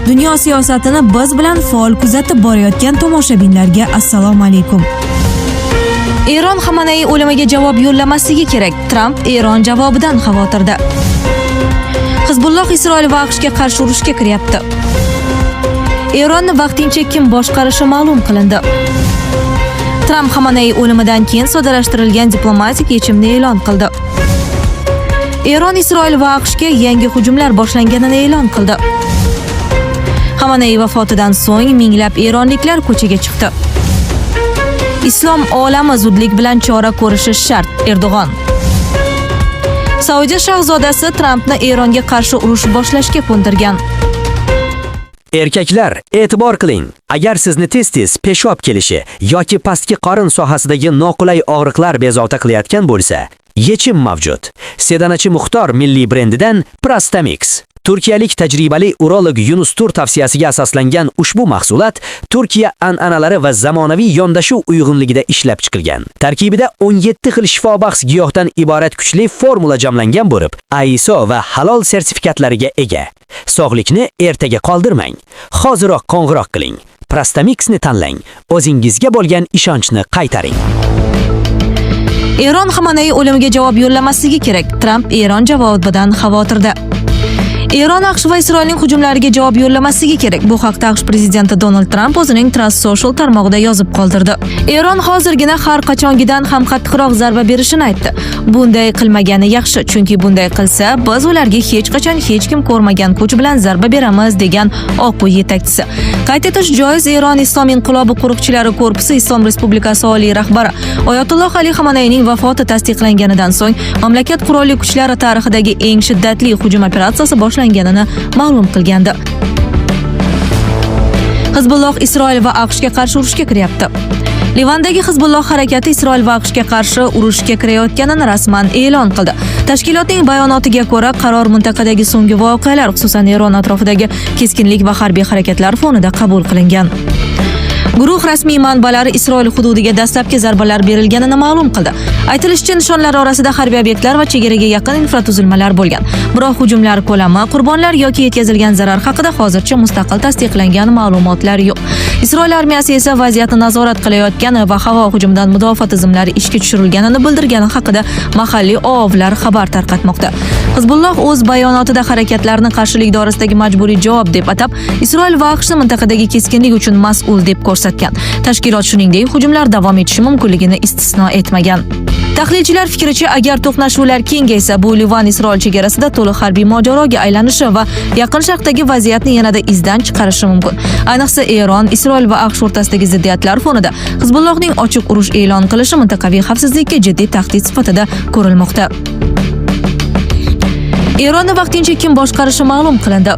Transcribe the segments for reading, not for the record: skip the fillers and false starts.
Dunyo siyosatini biz bilan faol kuzatib borayotgan tomoshabinlarga assalomu alaykum. Eron Xamenei o'limiga javob yo'llamasligi kerak. Tramp Eron javobidan xavotirda. Hizbulloh Isroil va AQShga qarshi urushga kiryapti. Eronni vaqtincha kim boshqarishi ma'lum qilindi. Tramp Xamenei o'limidan keyin soddalashtirilgan diplomatik yechimni e'lon qildi. Eron Isroil va AQShga yangi hujumlar boshlanganini e'lon qildi. Xamenei vafotidan so'ng minglab eronliklar ko'chaga chiqdi. Islom olami zudlik bilan chora ko'rishi shart. Erdo'g'on. Saudiya shahzodasi Trampni Eronga qarshi urush boshlashga ko'ndirgan. Erkaklar, e'tibor qiling. Agar sizni tez-tez peshob kelishi yoki pastki qorin sohasidagi noqulay og'riqlar bezovta qilayotgan bo'lsa, yechim mavjud. Sedanachi Muxtor milliy brendidan Prastamix. Turkiyalik tajribali urolog Yunus Tur tavsiyasiga asoslangan ushbu mahsulot Turkiya an'analari va zamonaviy yondashuv uyg'unligida ishlab chiqilgan. Tarkibida 17 xil shifobaxsh giyohdan iborat kuchli formula jamlangan bo'lib, ISO va halol sertifikatlariga ega. Sog'likni ertaga qoldirmang. Hoziroq qo'ng'iroq qiling. Prastamixni tanlang. O'zingizga bo'lgan ishonchni qaytaring. Eron Xamenei o'limiga javob yo'llamasligi kerak. Tramp Eron javobidan xavotirda. Eron AQSh va Isroilning hujumlariga javob yo'llamasligi kerak. Bu haqda AQSh prezidenti Donald Trump o'zining Truth Social tarmog'ida yozib qoldirdi. Eron hozirgina har qachongidan ham qattiqroq zarba berishini aytdi. Bunday qilmagani yaxshi, chunki bunday qilsa, biz ularga hech qachon hech kim ko'rmagan kuch bilan zarba beramiz, degan Oq uy yetakchisi. Qayd etish joiz, Eron Islom inqilobi qo'riqchilari korpusi Islom Respublikasi oliy rahbari Oyatulloh Ali Xameneining vafoti tasdiqlanganidan so'ng mamlakat qurolli kuchlari tarixidagi eng shiddatli hujum operatsiyasi boshlanganini ma'lum qilgandi. Hizbulloh Isroil va AQShga qarshi urushga kiryapti. Livandagi Hizbulloh harakati Isroil va AQShga qarshi urushga kirayotganini rasman e'lon qildi. Tashkilotning bayonotiga ko'ra, qaror mintaqadagi so'nggi voqealar, xususan Eron atrofidagi keskinlik va harbiy harakatlar fonida qabul qilingan. Guruh rasmiy manbalari Isroil hududiga dastlabki zarbalar berilganini ma'lum qildi. Aytilishicha, nishonlar orasida harbiy obyektlar va chegaraga yaqin infratuzilmalar bo'lgan. Biroq hujumlar ko'lami, qurbonlar yoki yetkazilgan zarar haqida hozircha mustaqil tasdiqlangan ma'lumotlar yo'q. Isroil armiyasi esa vaziyatni nazorat qilayotgani va havo hujumidan mudofaa tizimlari ishga tushirilganini bildirgani haqida mahalliy OAVlar xabar tarqatmoqda. Hizbulloh o'z bayonotida harakatlarni qarshilik doirasidagi majburiy javob deb atab, Isroil va AQShni mintaqadagi keskinlik uchun mas'ul deb ko'rsatgan. Tashkilot shuningdek, hujumlar davom etishi mumkinligini istisno etmagan. Tahlilchilar fikricha, agar to'qnashuvlar kengaysa, bu Livan-Isroil chegarasida to'liq harbiy mojaroga aylanishi va Yaqin Sharqdagi vaziyatni yanada izdan chiqarishi mumkin. Ayniqsa, Eron, Isroil va AQSh o'rtasidagi ziddiyatlar fonida Hizbullohning ochiq urush e'lon qilishi mintaqaviy xavfsizlikka jiddiy tahdid sifatida ko'rilmoqda. Eronni vaqtincha kim boshqarishi ma'lum qilindi.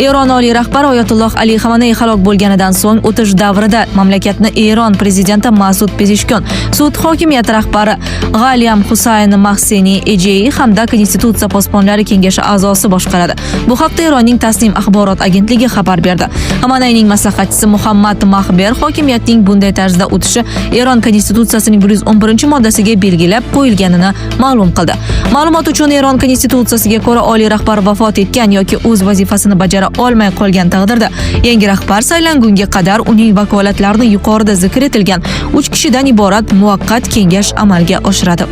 Eron oliy rahbari Oyatulloh Ali Xamenei halok bo'lganidan so'ng o'tish davrida mamlakatni Eron prezidenti Masud Pezeshkian, sud hokimiyati rahbari G'aliyam Husayn Mahseni Ejei hamda Konstitutsiya posbonlari kengashi a'zosi boshqaradi. Bu haqda Eronning Tasnim axborot agentligi xabar berdi. Xameneining maslahatchisi Muhammad Mahber hokimiyatning bunday tarzda o'tishi Eron Konstitutsiyasining 111-moddasiga belgilab qo'yilganini ma'lum qildi. Ma'lumot uchun, Eron Konstitutsiyasiga ko'ra, oliy rahbar vafot etgan yoki o'z vazifasini bajara olmay qolgan taqdirda yangi rahbar saylangunga qadar uning vakolatlarini yuqorida zikr etilgan 3 kishidan iborat muvaqqat kengash amalga oshiradi.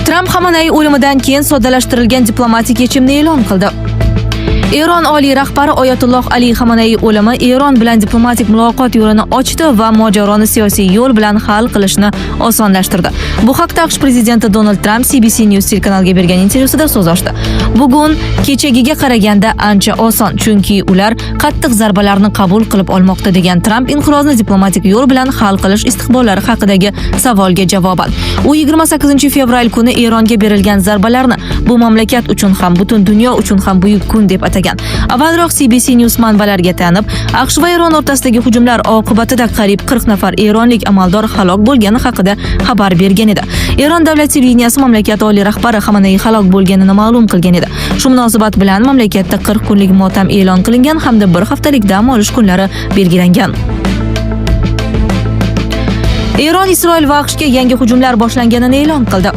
Tramp Xamenei o'limidan keyin soddalashtirilgan diplomatik yechimni e'lon qildi. Eron oliy rahbari Oyatulloh Ali Xamenei o'limi Eron bilan diplomatik muloqot yo'lini ochdi va mojaroni siyosiy yo'l bilan hal qilishni osonlashtirdi. Bu haqda AQSh prezidenti Donald Trump CBC News telekanaliga bergan intervyusida so'z ochdi. Bugun kechagiga qaraganda ancha oson, chunki ular qattiq zarbalarni qabul qilib olmoqda, degan Trump inqirozni diplomatik yo'l bilan hal qilish istiqbollari haqidagi savolga javoban. U 28-fevral kuni Eronga berilgan zarbalarni bu mamlakat uchun ham, butun dunyo uchun ham buyuk kun deb atagan. Avvalroq CBC News manbalariga tanib, AQSh va Eron o'rtasidagi hujumlar oqibatida qariyb 40 nafar eronlik amaldor halok bo'lgani haqida xabar bergan edi. Eron davlat televideniyasi mamlakat oliy rahbari Xamenei halok bo'lganini ma'lum qilgan edi. Shu munosabat bilan mamlakatda 40 kunlik motam e'lon qilingan hamda bir haftalik dam olish kunlari belgilangan. Eron Isroil va AQShga yangi hujumlar boshlanganini e'lon qildi.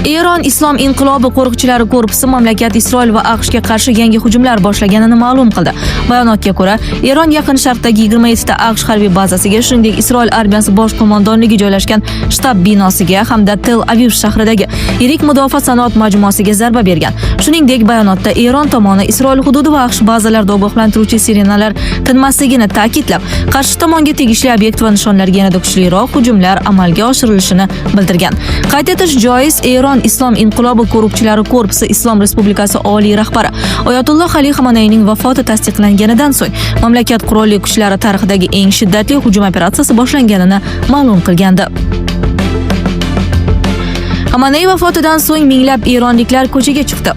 Eron Islom inqilobi qo'riqchilari korpusi mamlakat Isroil va AQShga qarshi yangi hujumlar boshlaganini ma'lum qildi. Bayonotga ko'ra, Eron Yaqin Sharqdagi 27 ta AQSh harbiy bazasiga, shuningdek Isroil armiyasi bosh qo'mondonligi joylashgan shtab binosiga hamda Tel Aviv shahridagi yirik mudofaa sanoat majmuasiga zarba bergan. Shuningdek, bayonotda Eron tomoni Isroil hududi va AQSh bazalarida ogohlantiruvchi sirenalar tinmasligini ta'kidlab, qarshi tomonga tegishli obyekt va nishonlarga yanada kuchliroq hujumlar amalga oshirilishini bildirgan. Qayd etish joiz, Eron Islom inqilobi qo'riqchilari korpusi Islom Respublikasi oliy rahbari Oyatulloh Ali Xameneyning vafoti tasdiqlanganidan so'ng mamlakat qurolli kuchlari tarixidagi eng shiddatli hujum operatsiyasi boshlanganini ma'lum qilgandi. Xameney vafotidan so'ng minglab eronliklar ko'chaga chiqdi.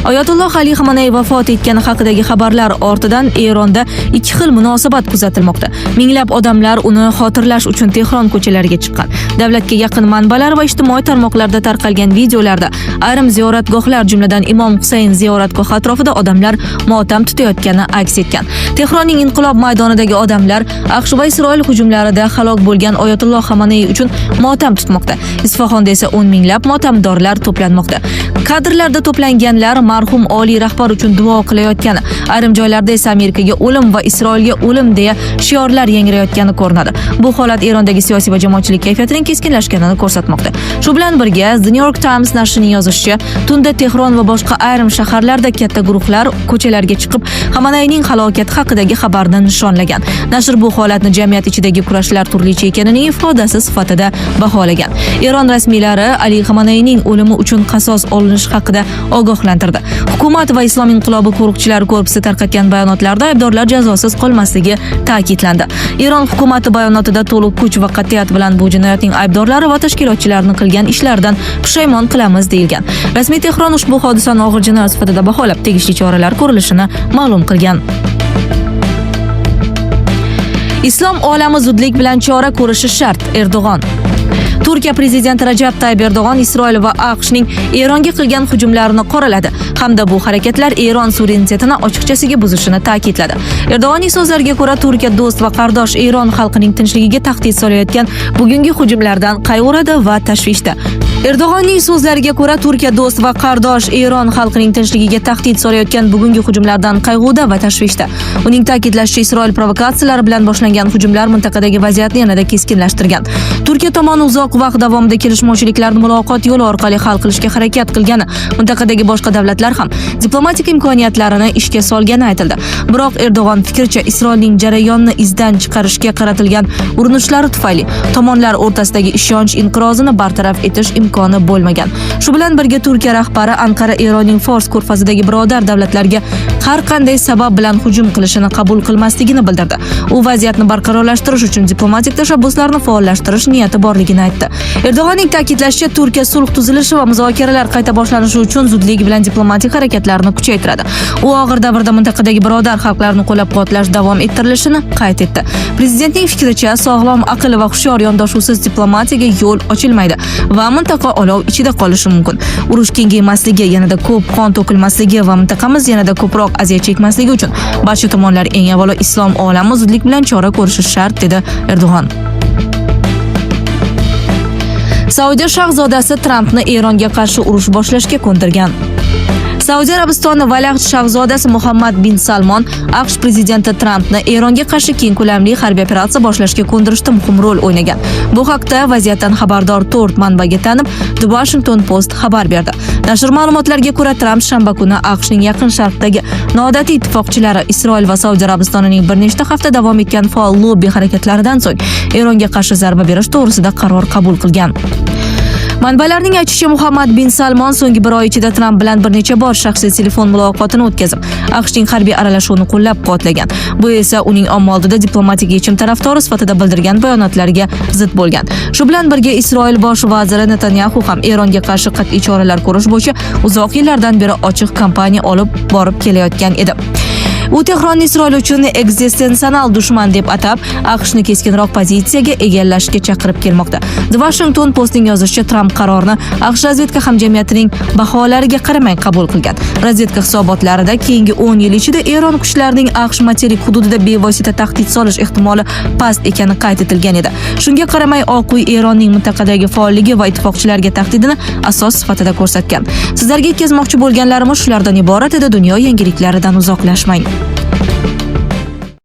Oyatulloh Ali Xameney vafot etgani haqidagi xabarlar ortidan Eronda ikki xil munosabat kuzatilmoqda. Minglab odamlar uni xotirlash uchun Tehron ko'chalariga chiqqan. Davlatga yaqin manbalar va ijtimoiy tarmoqlarda tarqalgan videolarda ayrim ziyoratgohlar, jumladan Imom Husayn ziyoratgohi atrofida odamlar motam tutayotgani aks etgan. Tehronning inqilob maydonidagi odamlar AQSh va Isroil hujumlarida halok bo'lgan Oyatulloh Xameney uchun motam tutmoqda. Isfaxonda esa 10 minglab motamdorlar to'planmoqda. Kadrlarda to'planganlar marhum oliy rahbar uchun duo qilayotgani, ayrim joylarda esa Amerikaga o'lim va Isroilga o'lim deya shiorlar yangrayotgani ko'rinadi. Bu holat Erondagi siyosiy va jamoatchilik kayfiyatining keskinlashganini ko'rsatmoqda. Shu bilan birga The New York Times nashrining yozishicha, tunda Tehron va boshqa ayrim shaharlarda katta guruhlar ko'chalarga chiqib, Xameneyning halokati haqidagi xabarni nishonlagan. Nashr bu holatni jamiyat ichidagi kurashlar turlicha ekanining ifodasi sifatida baholagan. Eron rasmiylari Ali Xameneyning o'limi uchun qasos olinishi haqida ogohlantirdi. Hukumat va Islom inqilobi qo'riqchilari korpusi tarqatgan bayonotlarda aybdorlar jazosiz qolmasligi ta'kidlandi. Eron hukumati bayonotida to'liq kuch va qat'iyat bilan bu jinoyatning aybdorlari va tashkilotchilarini qilgan ishlaridan pushaymon qilamiz deyilgan. Rasmiy Tehron ushbu hodisani og'ir jinoyat sifatida baholab, tegishli choralar ko'rilishini ma'lum qilgan. Islom olami zudlik bilan chora ko'rishi shart. Erdo'g'on. Turkiya prezidenti Rajab Tayyip Erdo'g'on Isroil va AQShning Eronga qilgan hujumlarini qoraladi hamda bu harakatlar Eron suverenitetini ochiqchasiga buzishini ta'kidladi. Erdo'g'onning so'zlariga ko'ra, Turkiya do'st va qardosh Eron xalqining tinchligiga tahdid solayotgan bugungi hujumlardan qayg'uradi va tashvishda. Erdo'g'onning so'zlariga ko'ra, Turkiya do'st va qardosh Eron xalqining tinchligiga tahdid solayotgan bugungi hujumlardan qayg'uda va tashvishda. Uning ta'kidlashicha, Isroil provokatsiyalari bilan boshlangan hujumlar mintaqadagi vaziyatni yanada keskinlashtirgan. Turkiya tomoni uzoq vaqt davomida kelishmovchiliklarni muloqot yo'li orqali hal qilishga harakat qilgani, mintaqadagi boshqa davlatlar ham diplomatik imkoniyatlarini ishga solgani aytildi. Biroq Erdo'g'on fikricha, Isroilning jarayonni izdan chiqarishga qaratilgan urinishlari tufayli tomonlar o'rtasidagi ishonch inqirozini bartaraf etish imkoni bo'lmagan. Shu bilan birga Turkiya rahbari Anqara Eronning Fors ko'rfazidagi birodar davlatlarga har qanday sabab bilan hujum qilishini qabul qilmasligini bildirdi. U vaziyatni barqarorlashtirish uchun diplomatik tashabbuslarni faollashtirish niyati borligini aytdi. Erdo'g'onning ta'kidlashicha, Turkiya sulh tuzilishi va muzokaralar qayta boshlanishi uchun zudlik bilan diplomatik harakatlarni kuchaytiradi. U og'ir davrda mintaqadagi birodar xalqlarni qo'llab-quvvatlash davom ettirilishini qayd etdi. Prezidentning fikricha, sog'lom aql va hushyor yondashuvsiz diplomatiyaga yo'l ochilmaydi va mintaqa olov ichida qolishi mumkin. Urush kengaymasligi, yanada ko'p qon to'kilmasligi va mintaqamiz yanada ko'proq aziyat chekmasligi uchun barcha tomonlar eng avvalo islom olami zudlik bilan chora ko'rishi shart, dedi Erdo'g'on. Saudiya shahzodasi Trampni Eronga qarshi urush boshlashga ko'ndirgan. Saudiya Arabistoni valiahd shahzodasi Muhammad bin Salmon AQSh prezidenti Trampni Eronga qarshi keng ko'lamli harbiy operatsiya boshlashga ko'ndirishda muhim rol o'ynagan. Bu haqda vaziyatdan xabardor 4 manbaga tanib, The Washington Post xabar berdi. Nashr ma'lumotlariga ko'ra, Tramp shanba kuni AQShning Yaqin Sharqdagi noodatiy ittifoqchilari Isroil va Saudiya Arabistonining bir nechta hafta davom etgan faol lobbi harakatlaridan so'ng Eronga qarshi zarba berish to'g'risida qaror qabul qilgan. Manbalarning aytishicha, Muhammad bin Salmon so'nggi bir oy ichida Tramp bilan bir necha bor shaxsiy telefon muloqotini o'tkazib, AQShning harbiy aralashuvini qo'llab-quvvatlagan. Bu esa uning omma oldida diplomatik yechim tarafdori sifatida bildirgan bayonotlariga zid bo'lgan. Shu bilan birga Isroil bosh vaziri Netanyahu ham Eronga qarshi qat'iy choralar ko'rish bo'yicha uzoq yillardan beri ochiq kampaniya olib borib kelayotgan edi. U Tehronni Isroil uchun ekzistensional dushman deb atab, AQShni keskinroq pozitsiyaga egallashga chaqirib kelmoqda. The Washington Post'ning yozishicha, Trump qarorni AQSh razvedka hamjamiyatining baholariga qaramay qabul qilgan. Razvedka hisobotlarida keyingi 10 yil ichida Eron kuchlarining AQSh materik hududida bevosita tahdid solish ehtimoli past ekani qayd etilgan edi. Shunga qaramay Oq uy Eronning mintaqadagi faolligi va ittifoqchilarga tahdidini asos sifatida ko'rsatgan. Sizlarga yetkazmoqchi bo'lganlarimiz shulardan iborat edi. Dunyo yangiliklaridan uzoqlashmang.